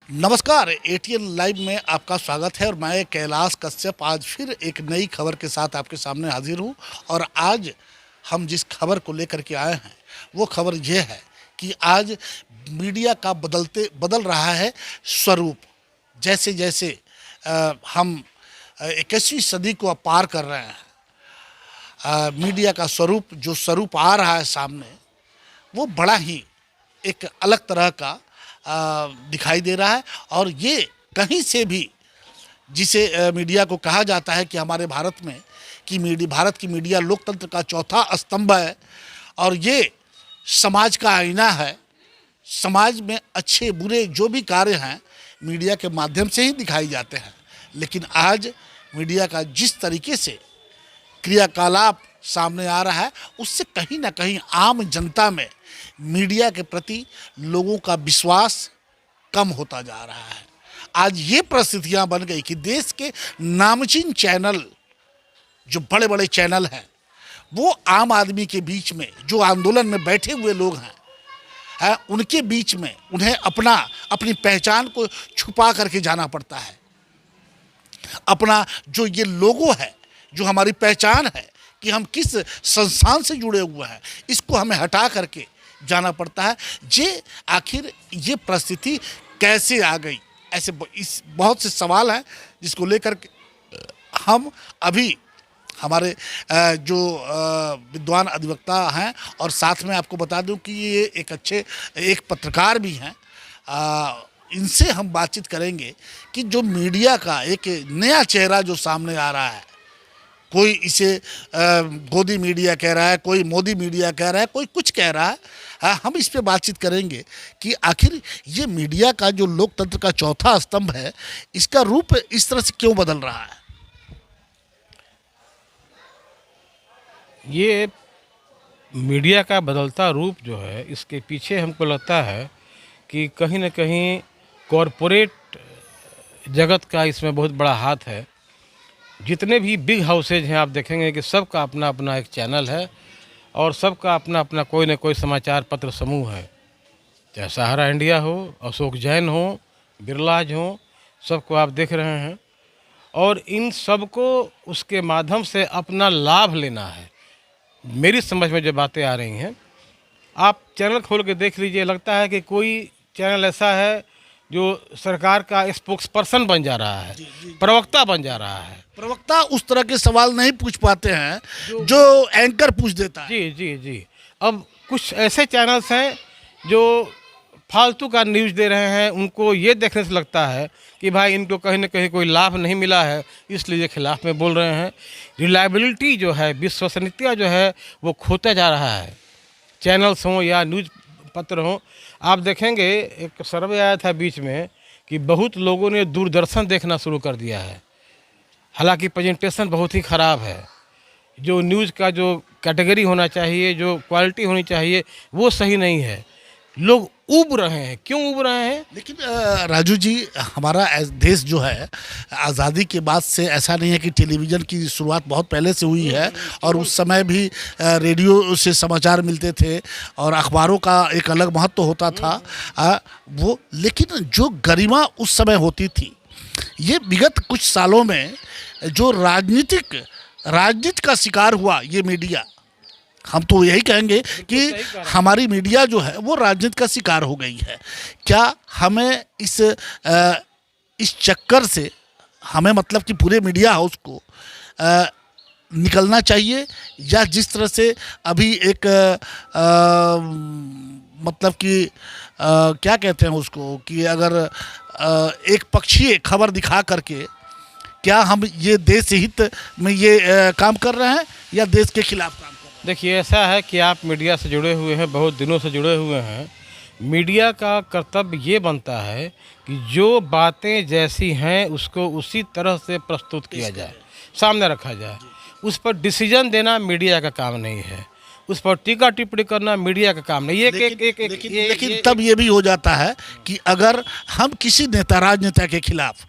नमस्कार, ATN live में आपका स्वागत है और मैं कैलाश कश्यप आज फिर एक नई खबर के साथ आपके सामने हाजिर हूँ। और आज हम जिस खबर को लेकर के आए हैं वो खबर ये है कि आज मीडिया का बदल रहा है स्वरूप। जैसे जैसे हम 21वीं सदी को अब पार कर रहे हैं, मीडिया का स्वरूप आ रहा है सामने, वो बड़ा ही एक अलग तरह का दिखाई दे रहा है। और ये कहीं से भी जिसे मीडिया को कहा जाता है कि हमारे भारत में कि भारत की मीडिया लोकतंत्र का चौथा स्तंभ है और ये समाज का आईना है। समाज में अच्छे बुरे जो भी कार्य हैं मीडिया के माध्यम से ही दिखाई जाते हैं। लेकिन आज मीडिया का जिस तरीके से क्रियाकलाप सामने आ रहा है उससे कहीं ना कहीं आम जनता में मीडिया के प्रति लोगों का विश्वास कम होता जा रहा है। आज ये परिस्थितियां बन गई कि देश के नामचीन चैनल, जो बड़े बड़े चैनल हैं, वो आम आदमी के बीच में, जो आंदोलन में बैठे हुए लोग हैं, उनके बीच में उन्हें अपनी पहचान को छुपा करके जाना पड़ता है। अपना जो ये लोगो है, जो हमारी पहचान है कि हम किस संस्थान से जुड़े हुए हैं, इसको हमें हटा करके जाना पड़ता है। आखिर ये परिस्थिति कैसे आ गई, ऐसे बहुत से सवाल हैं जिसको लेकर के हम अभी हमारे जो विद्वान अधिवक्ता हैं और साथ में आपको बता दूं कि ये एक पत्रकार भी हैं, इनसे हम बातचीत करेंगे कि जो मीडिया का एक नया चेहरा जो सामने आ रहा है, कोई इसे गोदी मीडिया कह रहा है, कोई मोदी मीडिया कह रहा है, कोई कुछ कह रहा है। हम इस पे बातचीत करेंगे कि आखिर ये मीडिया का जो लोकतंत्र का चौथा स्तंभ है, इसका रूप इस तरह से क्यों बदल रहा है। ये मीडिया का बदलता रूप जो है, इसके पीछे हमको लगता है कि कहीं न कहीं कॉरपोरेट जगत का इसमें बहुत बड़ा हाथ है। जितने भी बिग हाउसेज हैं, आप देखेंगे कि सबका अपना अपना एक चैनल है और सबका अपना अपना कोई न कोई समाचार पत्र समूह है। चाहे सहारा इंडिया हो, अशोक जैन हो, बिरलाज हो, सबको आप देख रहे हैं। और इन सबको उसके माध्यम से अपना लाभ लेना है। मेरी समझ में जो बातें आ रही हैं, आप चैनल खोल के देख लीजिए, लगता है कि कोई चैनल ऐसा है जो सरकार का स्पोक्स पर्सन बन जा रहा है, प्रवक्ता बन जा रहा है। प्रवक्ता उस तरह के सवाल नहीं पूछ पाते हैं जो एंकर पूछ देता है। जी जी जी। अब कुछ ऐसे चैनल्स हैं जो फालतू का न्यूज़ दे रहे हैं, उनको ये देखने से लगता है कि भाई इनको कहीं ना कहीं कोई लाभ नहीं मिला है, इसलिए खिलाफ में बोल रहे हैं। रिलायबिलिटी जो है, विश्वसनीयता जो है, वो खोता जा रहा है। चैनल्स हों या न्यूज़ पत्र हों, आप देखेंगे एक सर्वे आया था बीच में कि बहुत लोगों ने दूरदर्शन देखना शुरू कर दिया है। हालांकि प्रेजेंटेशन बहुत ही ख़राब है, जो न्यूज़ का जो कैटेगरी होना चाहिए, जो क्वालिटी होनी चाहिए, वो सही नहीं है। लोग ऊब रहे हैं। क्यों ऊब रहे हैं? लेकिन राजू जी, हमारा देश जो है आज़ादी के बाद से ऐसा नहीं है कि टेलीविज़न की शुरुआत बहुत पहले से हुई है और उस समय भी रेडियो से समाचार मिलते थे और अखबारों का एक अलग महत्व होता था। लेकिन जो गरिमा उस समय होती थी, ये विगत कुछ सालों में जो राजनीति का शिकार हुआ ये मीडिया, हम तो यही कहेंगे कि हमारी मीडिया जो है वो राजनीति का शिकार हो गई है। क्या हमें इस चक्कर से हमें मतलब कि पूरे मीडिया हाउस को निकलना चाहिए, या जिस तरह से अभी एक मतलब कि क्या कहते हैं उसको, कि अगर एक पक्षीय खबर दिखा करके क्या हम ये देश हित में ये काम कर रहे हैं या देश के खिलाफ काम कर रहे हैं? देखिए, ऐसा है कि आप मीडिया से जुड़े हुए हैं, बहुत दिनों से जुड़े हुए हैं। मीडिया का कर्तव्य ये बनता है कि जो बातें जैसी हैं उसको उसी तरह से प्रस्तुत किया जाए, सामने रखा जाए। उस पर डिसीजन देना मीडिया का काम नहीं है, उस पर टीका टिप्पणी करना मीडिया का काम नहीं। लेकिन तब ये भी हो जाता है कि अगर हम किसी राजनेता के खिलाफ,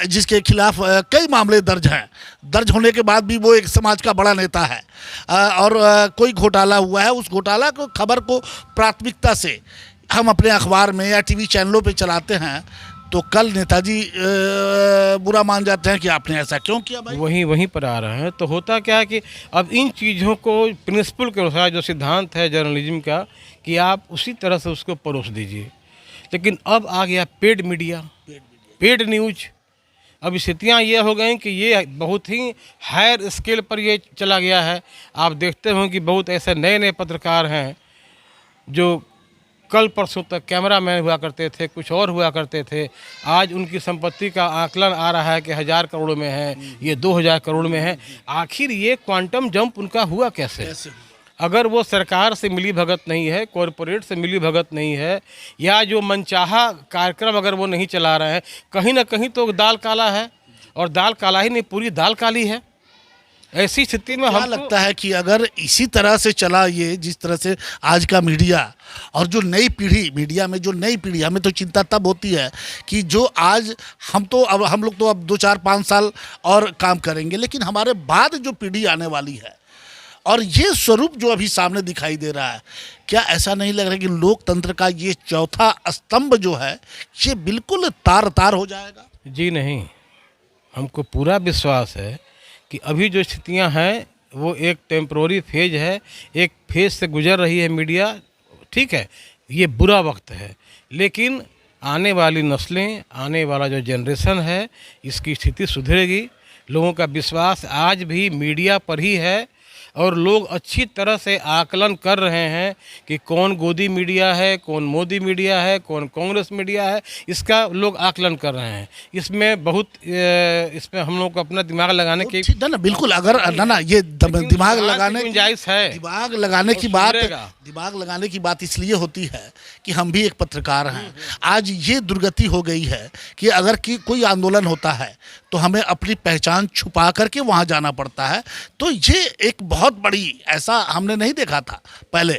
जिसके खिलाफ कई मामले दर्ज होने के बाद भी वो एक समाज का बड़ा नेता है, और कोई घोटाला हुआ है, उस घोटाला को खबर को प्राथमिकता से हम अपने अखबार में या टीवी चैनलों पे चलाते हैं, तो कल नेताजी बुरा मान जाते हैं कि आपने ऐसा क्यों किया भाई। वहीं वहीं पर आ रहे हैं। तो होता क्या है कि अब इन चीज़ों को प्रिंसिपल के अनुसार जो सिद्धांत है जर्नलिज्म का कि आप उसी तरह से उसको परोस दीजिए। लेकिन अब आ गया पेड मीडिया, पेड न्यूज। अब स्थितियाँ ये हो गई कि ये बहुत ही हायर स्केल पर ये चला गया है। आप देखते हो कि बहुत ऐसे नए नए पत्रकार हैं जो कल परसों तक कैमरामैन हुआ करते थे, कुछ और हुआ करते थे। आज उनकी संपत्ति का आकलन आ रहा है कि 1000 करोड़ में है, ये 2000 करोड़ में है। आखिर ये क्वांटम जंप उनका हुआ कैसे? अगर वो सरकार से मिली भगत नहीं है, कॉरपोरेट से मिली भगत नहीं है, या जो मनचाहा कार्यक्रम अगर वो नहीं चला रहे हैं, कहीं ना कहीं तो दाल काला है। और दाल काला ही नहीं, पूरी दाल काली है। ऐसी स्थिति में क्या लगता है कि अगर इसी तरह से चला ये, जिस तरह से आज का मीडिया और जो नई पीढ़ी, मीडिया में जो नई पीढ़ी, हमें तो चिंता तब होती है कि जो आज हम लोग तो अब 2-4-5 साल और काम करेंगे, लेकिन हमारे बाद जो पीढ़ी आने वाली है और ये स्वरूप जो अभी सामने दिखाई दे रहा है, क्या ऐसा नहीं लग रहा कि लोकतंत्र का ये चौथा स्तंभ जो है ये बिल्कुल तार तार हो जाएगा? जी नहीं, हमको पूरा विश्वास है कि अभी जो स्थितियां हैं वो एक टेम्प्रोरी फेज है, एक फेज से गुजर रही है मीडिया। ठीक है, ये बुरा वक्त है, लेकिन आने वाली नस्लें, आने वाला जो जनरेशन है, इसकी स्थिति सुधरेगी। लोगों का विश्वास आज भी मीडिया पर ही है और लोग अच्छी तरह से आकलन कर रहे हैं कि कौन गोदी मीडिया है, कौन मोदी मीडिया है, कौन कांग्रेस मीडिया है। इसका लोग आकलन कर रहे हैं। इसमें बहुत इसमें हम लोग को अपना दिमाग लगाने की ना बिल्कुल, अगर ना ये दिमाग लगाने की गुंजाइश है। दिमाग लगाने की बात इसलिए होती है कि हम भी एक पत्रकार हैं। आज ये दुर्गति हो गई है कि अगर कोई आंदोलन होता है तो हमें अपनी पहचान छुपा करके वहाँ जाना पड़ता है। तो ये एक बहुत बड़ी, ऐसा हमने नहीं देखा था पहले।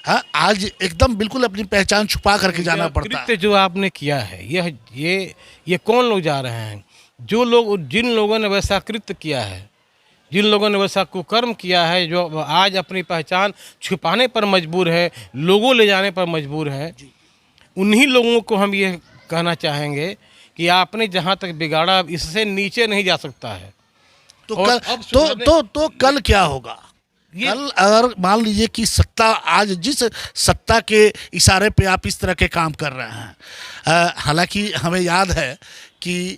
हाँ, आज एकदम बिल्कुल अपनी पहचान छुपा करके जाना पड़ता है। जो आपने किया है, ये कौन लोग जा रहे हैं? जो लोग, जिन लोगों ने वैसा कृत्य किया है, जिन लोगों ने वैसा कुकर्म किया है, जो आज अपनी पहचान छुपाने पर मजबूर है, लोगों ले जाने पर मजबूर है, उन्हीं लोगों को हम ये कहना चाहेंगे कि आपने जहाँ तक बिगाड़ा, अब इससे नीचे नहीं जा सकता है। तो कल कल क्या होगा? कल अगर मान लीजिए कि सत्ता, आज जिस सत्ता के इशारे पे आप इस तरह के काम कर रहे हैं, हालांकि हमें याद है कि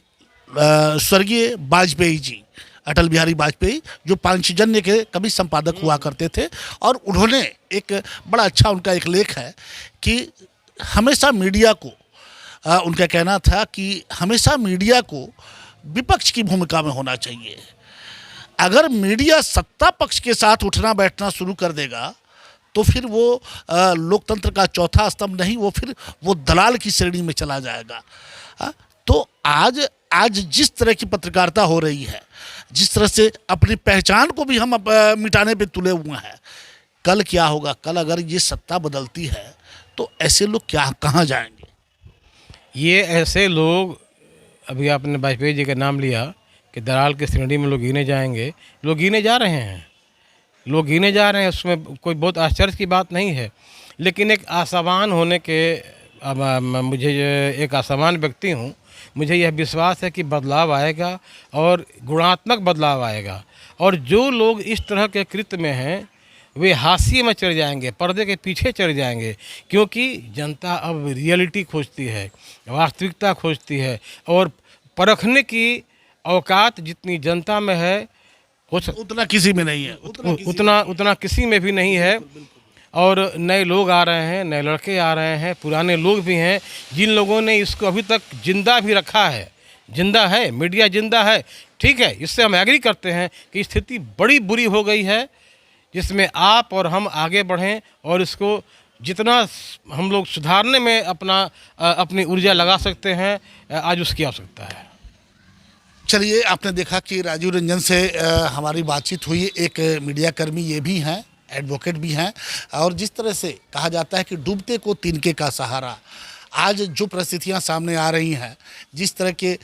स्वर्गीय वाजपेयी जी, अटल बिहारी वाजपेयी, जो पांचजन्य के कवि संपादक हुआ करते थे, और उन्होंने एक बड़ा अच्छा, उनका एक लेख है कि हमेशा मीडिया को, उनका कहना था कि हमेशा मीडिया को विपक्ष की भूमिका में होना चाहिए। अगर मीडिया सत्ता पक्ष के साथ उठना बैठना शुरू कर देगा तो फिर वो लोकतंत्र का चौथा स्तंभ नहीं, वो फिर वो दलाल की श्रेणी में चला जाएगा। तो आज जिस तरह की पत्रकारिता हो रही है, जिस तरह से अपनी पहचान को भी हम मिटाने पे तुले हुए हैं, कल क्या होगा? कल अगर ये सत्ता बदलती है तो ऐसे लोग कहाँ जाएंगे? ये ऐसे लोग, अभी आपने वाजपेयी जी का नाम लिया कि दलाल की श्रेणी में लोग गिने जाएंगे, लोग गिने जा रहे हैं, लोग गिने जा रहे हैं। उसमें कोई बहुत आश्चर्य की बात नहीं है। लेकिन एक आशावान होने के, मुझे एक आशावान व्यक्ति हूँ, मुझे यह विश्वास है कि बदलाव आएगा और गुणात्मक बदलाव आएगा। और जो लोग इस तरह के कृत्य में हैं वे हाशिए में चढ़ जाएंगे, पर्दे के पीछे चढ़ जाएंगे, क्योंकि जनता अब रियलिटी खोजती है, वास्तविकता खोजती है। और परखने की औकात जितनी जनता में है उतना किसी में नहीं है, उतना किसी में भी नहीं है। और नए लोग आ रहे हैं, नए लड़के आ रहे हैं, पुराने लोग भी हैं, जिन लोगों ने इसको अभी तक जिंदा भी रखा है। जिंदा है, मीडिया जिंदा है, ठीक है, इससे हम एग्री करते हैं कि स्थिति बड़ी बुरी हो गई है, जिसमें आप और हम आगे बढ़ें और इसको जितना हम लोग सुधारने में अपनी ऊर्जा लगा सकते हैं, आज उसकी आवश्यकता है। चलिए, आपने देखा कि राजीव रंजन से हमारी बातचीत हुई। एक मीडिया कर्मी ये भी हैं, एडवोकेट भी हैं, और जिस तरह से कहा जाता है कि डूबते को तिनके का सहारा, आज जो परिस्थितियां सामने आ रही हैं, जिस तरह के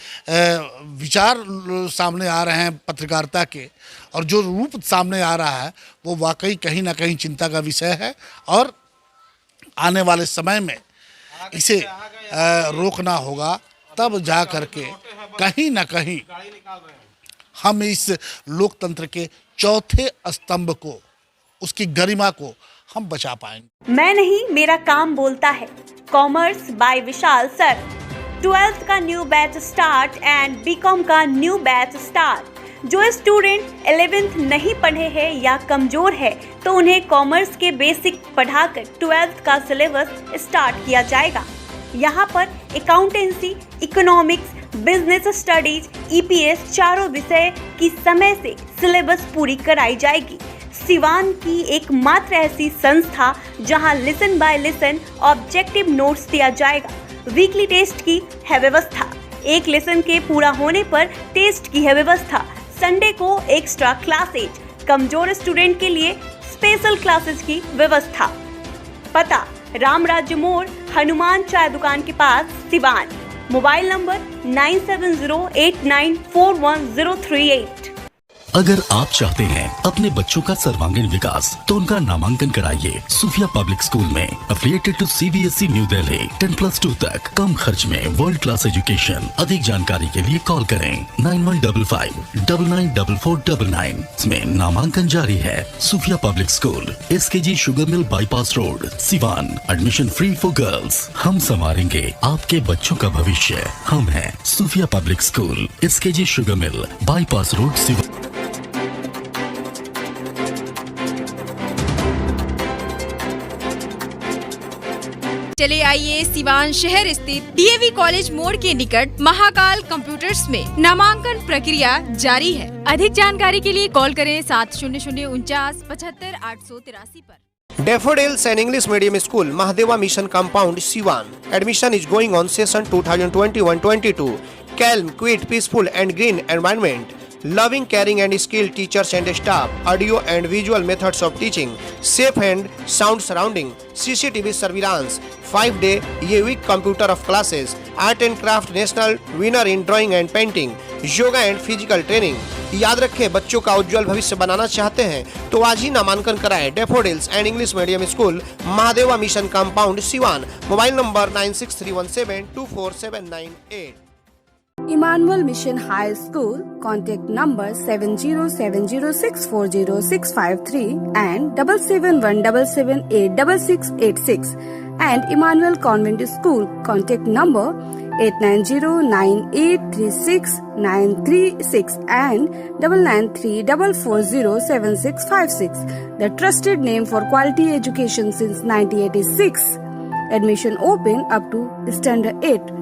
विचार सामने आ रहे हैं पत्रकारिता के, और जो रूप सामने आ रहा है, वो वाकई कहीं ना कहीं चिंता का विषय है। और आने वाले समय में इसे रोकना होगा, तब जा करके कहीं ना कहीं हम इस लोकतंत्र के चौथे स्तंभ को, उसकी गरिमा को हम बचा पाएंगे। मैं नहीं, मेरा काम बोलता है। Commerce by Vishal sir. 12th का new batch start and BCom का न्यू बैच स्टार्ट। जो स्टूडेंट 11th नहीं पढ़े हैं या कमजोर है तो उन्हें कॉमर्स के बेसिक पढ़ाकर 12th का सिलेबस स्टार्ट किया जाएगा। यहाँ पर accountancy, economics, business studies, EPS चारों विषय की समय से सिलेबस पूरी कराई जाएगी। सिवान की एकमात्र ऐसी संस्था जहां lesson by lesson objective notes दिया जाएगा। वीकली टेस्ट की है व्यवस्था। एक लेसन के पूरा होने पर टेस्ट की है व्यवस्था। संडे को एक्स्ट्रा क्लासेज, कमजोर स्टूडेंट के लिए स्पेशल क्लासेस की व्यवस्था। पता रामराज्य मोड़, हनुमान चाय दुकान के पास, सिवान। Mobile number 9708941038। अगर आप चाहते हैं अपने बच्चों का सर्वांगीण विकास तो उनका नामांकन कराइए सूफिया पब्लिक स्कूल में, affiliated to CBSE New Delhi. 10+2 तक कम खर्च में वर्ल्ड क्लास एजुकेशन। अधिक जानकारी के लिए कॉल करें 9155994499। इसमें नामांकन जारी है। Sufia public school, SKG sugar mill bypass road, Siwan. Admission free for girls. हम संवारेंगे आपके बच्चों का भविष्य। हम हैं Sufia public school, SKG sugar mill bypass road, Siwan. चले आइए सिवान शहर स्थित DAV कॉलेज मोड़ के निकट महाकाल कंप्यूटर्स में नामांकन प्रक्रिया जारी है। अधिक जानकारी के लिए कॉल करें 7009475883 पर। Daffodils and English Medium School, Mahadeva Mission Compound, Siwan. Admission is going on session 2021-22. Calm, quiet, peaceful and green environment. Loving, caring and skilled teachers and staff. Audio and visual methods of teaching. Safe and sound surrounding. CCTV surveillance. 5-day week computer of classes. Art and craft national winner in drawing and painting. Yoga and physical training. याद रखें, बच्चों का उज्जवल भविष्य बनाना चाहते हैं तो आज ही नामांकन कराएं। Daffodils and English medium school, Mahadeva mission compound, Siwan. Mobile number 9631724798। Emmanuel Mission High School, contact number 7070640653 and 7717786686, and Emmanuel Convent School, contact number 8909836936 and 9934407656. The trusted name for quality education since 1986. Admission open up to standard 8.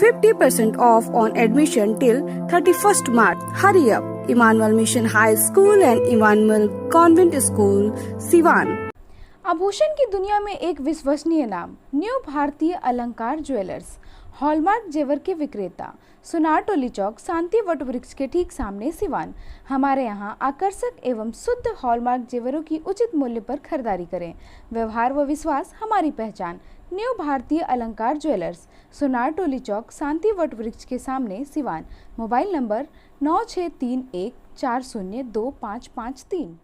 50% off on admission till 31st March. Hurry up! Emmanuel Mission High School and Emmanuel Convent School, Siwan. आभूषण की दुनिया में एक विश्वसनीय नाम, new भारतीय अलंकार jewellers. Hallmark जेवर के विक्रेता, सुनार टोली चौक, शांति वट वृक्ष के ठीक सामने, सिवान। हमारे यहाँ आकर्षक एवं शुद्ध हॉलमार्क जेवरों की उचित मूल्य पर खरीदारी करें। व्यवहार व विश्वास हमारी पहचान। न्यू भारतीय अलंकार ज्वेलर्स, सुनार टोली चौक, शांति वट वृक्ष के सामने, सिवान। Mobile number 9631402553।